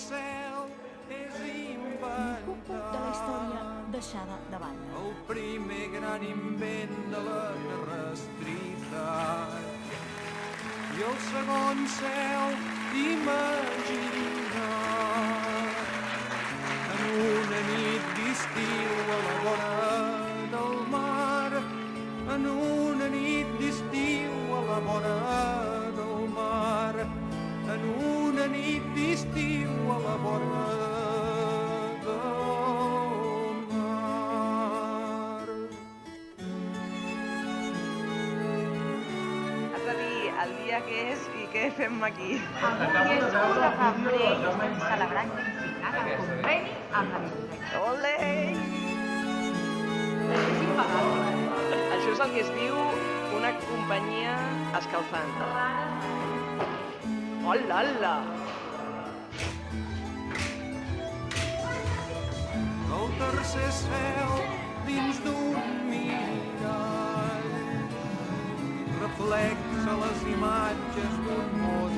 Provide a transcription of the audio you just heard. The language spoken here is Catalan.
cel és Un cucut de la història inventat. deixada de banda. El primer gran invent de la terrestritat i el segon cel imaginat. En una nit d'estiu a la vora del mar, en una nit d'estiu a la vora del mar, en una nit d'estiu a la vora del mar. Has de dir el dia que és i què fem aquí. Avui és 1 de febrer i estem celebrant i signant el conveni amb la biblioteca. Ole! És impagable. Això és el que es diu una companyia escalfant. Hola, hola! El tercer cel dins d'un mirall reflexa les imatges d'un món